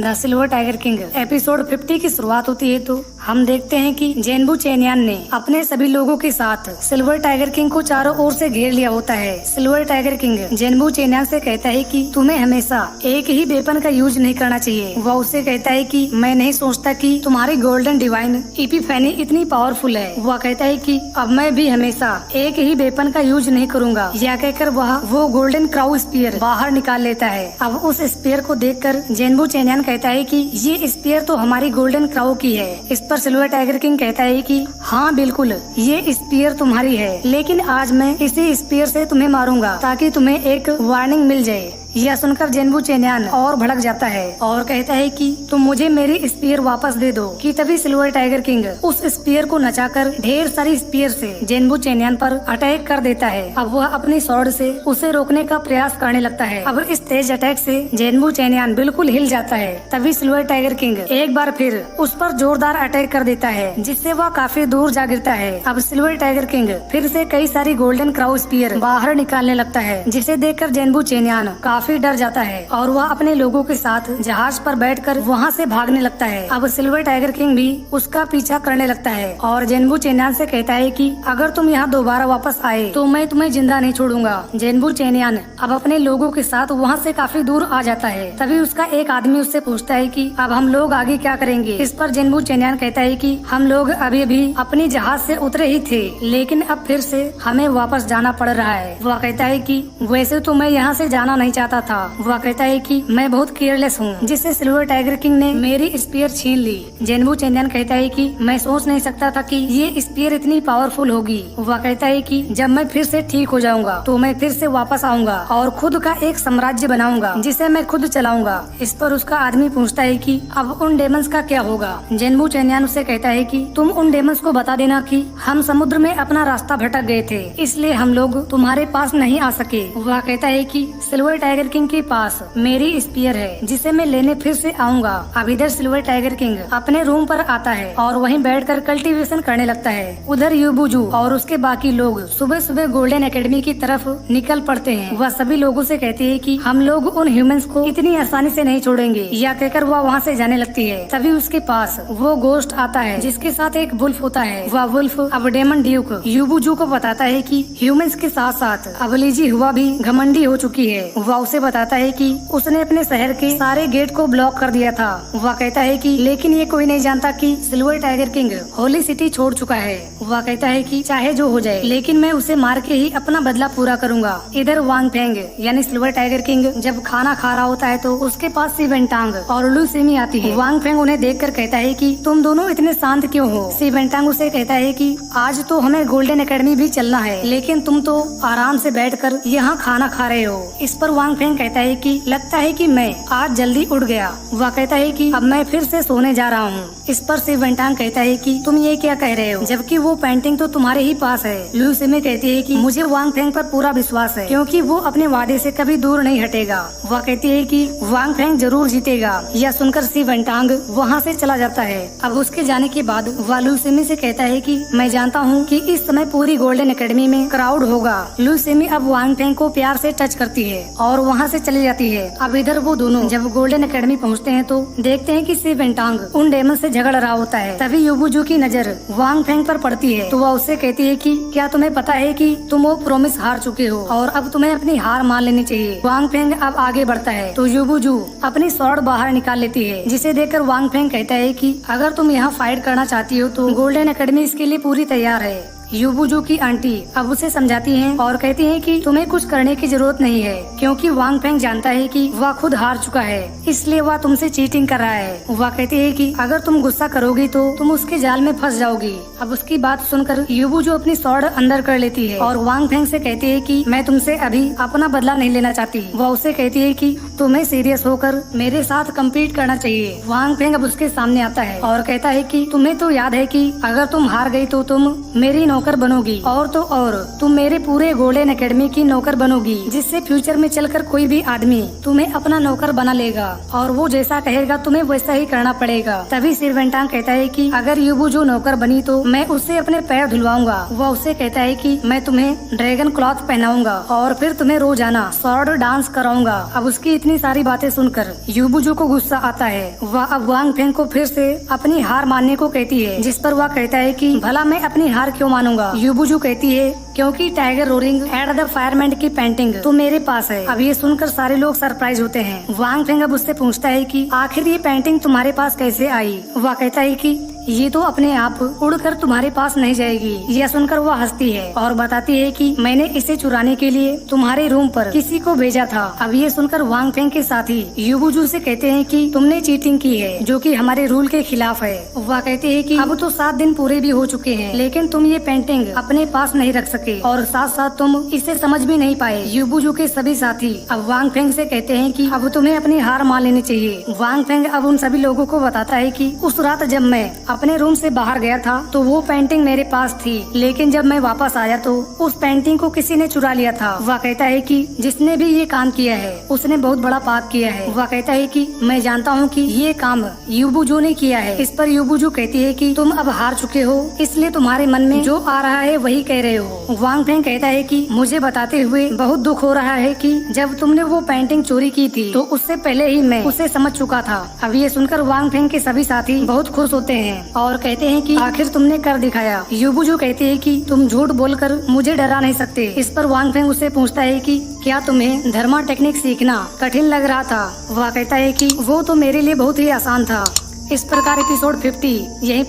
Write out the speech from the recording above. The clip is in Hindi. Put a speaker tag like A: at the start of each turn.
A: The silver tiger king episode 50 की शुरुआत होती है तो हम देखते हैं कि जेनबू चेनियान ने अपने सभी लोगों के साथ सिल्वर टाइगर किंग को चारों ओर से घेर लिया होता है। सिल्वर टाइगर किंग जेनबू चेनियान से कहता है कि तुम्हें हमेशा एक ही वेपन का यूज नहीं करना चाहिए। वह उससे कहता है कि मैं नहीं सोचता कि तुम्हारी गोल्डन डिवाइन इपिफेनी इतनी पावरफुल है। वह कहता है कि अब मैं भी हमेशा एक ही वेपन का यूज नहीं करूँगा। यह कहकर वो गोल्डन क्राउ स्पीयर बाहर निकाल लेता है। अब उस स्पीयर को देखकर जेनबू चेनियान कहता है कि ये स्पीयर तो हमारी गोल्डन क्राउ की है। इस पर सिल्वर टाइगर किंग कहता है कि हाँ बिल्कुल ये स्पीयर तुम्हारी है, लेकिन आज मैं इसी स्पीयर से तुम्हें मारूंगा ताकि तुम्हें एक वार्निंग मिल जाए। यह सुनकर जेनबू चेनियान और भड़क जाता है और कहता है कि तुम मुझे मेरी स्पीयर वापस दे दो। कि तभी सिल्वर टाइगर किंग उस स्पीयर को नचाकर ढेर सारी स्पीयर से जेनबू चेनियान पर अटैक कर देता है। अब वह अपनी स्वॉर्ड से उसे रोकने का प्रयास करने लगता है। अब इस तेज अटैक से जेनबू चेनियान बिल्कुल हिल जाता है। तभी सिल्वर टाइगर किंग एक बार फिर उस पर जोरदार अटैक कर देता है, जिससे वह काफी दूर जा गिरता है। अब सिल्वर टाइगर किंग फिर से कई सारी गोल्डन क्राउ स्पीयर बाहर निकालने लगता है, जिसे देखकर जेनबू चेनियान काफी डर जाता है और वह अपने लोगों के साथ जहाज पर बैठकर वहां से भागने लगता है। अब सिल्वर टाइगर किंग भी उसका पीछा करने लगता है और जेनबू चेनियान से कहता है कि अगर तुम यहाँ दोबारा वापस आए तो मैं तुम्हें जिंदा नहीं छोड़ूंगा। जेनबू चेनियान अब अपने लोगों के साथ वहाँ से काफी दूर आ जाता है। तभी उसका एक आदमी उससे पूछता है कि अब हम लोग आगे क्या करेंगे। इस पर जेनबू चेनियान कहता है कि हम लोग अभी भी अपनी जहाज से उतरे ही थे, लेकिन अब फिर से हमें वापस जाना पड़ रहा है। वह कहता है कि वैसे तो मैं यहाँ से जाना नहीं चाहता था। वह कहता है कि मैं बहुत केयरलेस हूँ, जिससे सिल्वर टाइगर किंग ने मेरी स्पीयर छीन ली। जेनबू चेनियान कहता है कि मैं सोच नहीं सकता था कि ये स्पीयर इतनी पावरफुल होगी। वह कहता है कि जब मैं फिर से ठीक हो जाऊंगा तो मैं फिर से वापस आऊंगा और खुद का एक साम्राज्य बनाऊंगा, जिसे मैं खुद चलाऊंगा। इस पर उसका आदमी पूछता है कि अब उन डेमंस का क्या होगा। जेनबू चेनियान उससे कहता है कि तुम उन डेमंस को बता देना कि हम समुद्र में अपना रास्ता भटक गए थे, इसलिए हम लोग तुम्हारे पास नहीं आ सके। वह कहता है कि सिल्वर टाइगर किंग के पास मेरी स्पीयर है, जिसे मैं लेने फिर से आऊंगा। अब इधर सिल्वर टाइगर किंग अपने रूम पर आता है और वहीं बैठकर कल्टीवेशन करने लगता है। उधर यूबुजू और उसके बाकी लोग सुबह सुबह गोल्डन एकेडमी की तरफ निकल पड़ते हैं। वह सभी लोगों से कहती है कि हम लोग उन ह्यूमंस को इतनी आसानी से नहीं छोड़ेंगे। यह कहकर वह वहाँ से जाने लगती है। तभी उसके पास वो गोस्ट आता है, जिसके साथ एक वुल्फ होता है। वह वुल्फ अब डेमन ड्यूक यूबुजू को बताता है कि ह्यूमंस के साथ साथ अब लीजी हुआ भी घमंडी हो चुकी है। वह उसे बताता है कि उसने अपने शहर के सारे गेट को ब्लॉक कर दिया था। वह कहता है कि लेकिन ये कोई नहीं जानता कि silver tiger king holy city छोड़ चुका है। वह कहता है कि चाहे जो हो जाए, लेकिन मैं उसे मार के ही अपना बदला पूरा करूंगा। इधर वांग फेंग यानी सिल्वर टाइगर किंग जब खाना खा रहा होता है तो उसके पास सी वेंटांग और लू सिमी आती है। वांग फेंग उन्हें देखकर कहता है कि तुम दोनों इतने शांत क्यों हो। सी वेंटांग उसे कहता है कि आज तो हमें गोल्डन एकेडमी भी चलना है, लेकिन तुम तो आराम से बैठकर यहाँ खाना खा रहे हो। इस पर वांग फेंग कहता है कि लगता है कि मैं आज जल्दी उठ गया। वह कहता है कि अब मैं फिर से सोने जा रहा हूँ। इस पर सी वेंटांग कहता है कि तुम ये क्या कह रहे हो, जबकि वो पेंटिंग तो तुम्हारे ही पास है। लू सिमी कहती है कि मुझे वांग फेंग पर पूरा विश्वास है, क्योंकि वो अपने वादे से कभी दूर नहीं हटेगा। वह कहती है कि वांग फेंग जरूर जीतेगा। यह सुनकर सी वेंटांग वहाँ से चला जाता है। अब उसके जाने के बाद वह लू सिमी से कहता है कि मैं जानता हूँ कि इस समय पूरी गोल्डन एकेडमी में क्राउड होगा। लू सिमी अब वांग फेंग को प्यार से टच करती है और वहाँ से चली जाती है। अब इधर वो दोनों जब गोल्डन एकेडमी पहुँचते हैं तो देखते हैं कि सी वेंटांग उन डेमन से झगड़ रहा होता है। तभी यूबुजू की नजर वांग फेंग पर पड़ती है तो वह उससे कहती है कि क्या तुम्हें पता है कि तुम वो प्रॉमिस हार चुके हो और अब तुम्हें अपनी हार मान लेनी चाहिए। वांग फेंग अब आगे बढ़ता है तो यूबुजू अपनी स्वॉर्ड बाहर निकाल लेती है, जिसे देखकर वांग फेंग कहता है कि अगर तुम यहाँ फाइट करना चाहती हो तो गोल्डन एकेडमी इसके लिए पूरी तैयार है। यूबुजू की आंटी अब उसे समझाती हैं और कहती हैं कि तुम्हें कुछ करने की जरूरत नहीं है, क्योंकि वांग फेंग जानता है कि वह खुद हार चुका है, इसलिए वह तुमसे चीटिंग कर रहा है। वह कहती है कि अगर तुम गुस्सा करोगी तो तुम उसके जाल में फंस जाओगी। अब उसकी बात सुनकर यूबुजू अपनी स्वॉर्ड अंदर कर लेती है और वांग फेंग से कहती है कि मैं तुमसे अभी अपना बदला नहीं लेना चाहती। वह उसे कहती है कि तुम्हें सीरियस होकर मेरे साथ कम्पीट करना चाहिए। वांग फेंग अब उसके सामने आता है और कहता है कि तुम्हें तो याद है कि अगर तुम हार गई तो तुम मेरी नौकर बनोगी, और तो और तुम मेरे पूरे गोल्डन एकेडमी की नौकर बनोगी, जिससे फ्यूचर में चलकर कोई भी आदमी तुम्हें अपना नौकर बना लेगा और वो जैसा कहेगा तुम्हें वैसा ही करना पड़ेगा। तभी सिरवेंटांग कहता है कि अगर यूबू जो नौकर बनी तो मैं उससे अपने पैर धुलवाऊंगा। वह उससे कहता है कि मैं तुम्हें ड्रैगन क्लॉथ पहनाऊंगा और फिर तुम्हें रोजाना स्वॉर्ड डांस कराऊंगा। अब उसकी इतनी सारी बातें सुनकर यूबूजू को गुस्सा आता है। वह अब वांग फेंग को फिर से अपनी हार मानने को कहती है, जिस पर वह कहता है कि भला मैं अपनी हार क्यों मानूंगा। यूबूजू कहती है क्योंकि tiger roaring at the fireman की पेंटिंग तो मेरे पास है। अब ये सुनकर सारे लोग सरप्राइज होते हैं। वांग फेंग अब उससे पूछता है कि आखिर ये पेंटिंग तुम्हारे पास कैसे आई। वह कहता है कि ये तो अपने आप उड़कर तुम्हारे पास नहीं जाएगी। यह सुनकर वह हंसती है और बताती है कि मैंने इसे चुराने के लिए तुम्हारे रूम पर किसी को भेजा था। अब ये सुनकर वांग फेंग के साथी यूबूजू से कहते हैं कि तुमने चीटिंग की है, जो कि हमारे रूल के खिलाफ है। वह कहते हैं कि अब तो 7 दिन पूरे भी हो चुके हैं, लेकिन तुम ये पेंटिंग अपने पास नहीं रख सके और साथ साथ तुम इसे समझ भी नहीं पाए। यूबूजू के सभी साथी अब वांग फेंग से कहते हैं कि अब तुम्हें अपनी हार मान लेनी चाहिए। वांग फेंग अब उन सभी लोगों को बताता है कि उस रात जब मैं अपने रूम से बाहर गया था तो वो पेंटिंग मेरे पास थी, लेकिन जब मैं वापस आया तो उस पेंटिंग को किसी ने चुरा लिया था। वह कहता है कि जिसने भी ये काम किया है उसने बहुत बड़ा पाप किया है। वह कहता है कि मैं जानता हूँ कि ये काम यूबूजू ने किया है। इस पर यूबूजू कहती है कि तुम अब हार चुके हो, इसलिए तुम्हारे मन में जो आ रहा है वही कह रहे हो। वांग फेंग कहता है कि मुझे बताते हुए बहुत दुख हो रहा है कि जब तुमने वो पेंटिंग चोरी की थी तो उससे पहले ही मैं उसे समझ चुका था। अब ये सुनकर वांग फेंग के सभी साथी बहुत खुश होते हैं और कहते हैं कि आखिर तुमने कर दिखाया। यूबूजू कहती है कि तुम झूठ बोलकर मुझे डरा नहीं सकते। इस पर वांग फेंग उससे पूछता है कि क्या तुम्हें धर्मा टेक्निक सीखना कठिन लग रहा था। वह कहता है कि वो तो मेरे लिए बहुत ही आसान था। इस प्रकार एपिसोड 50 यहीं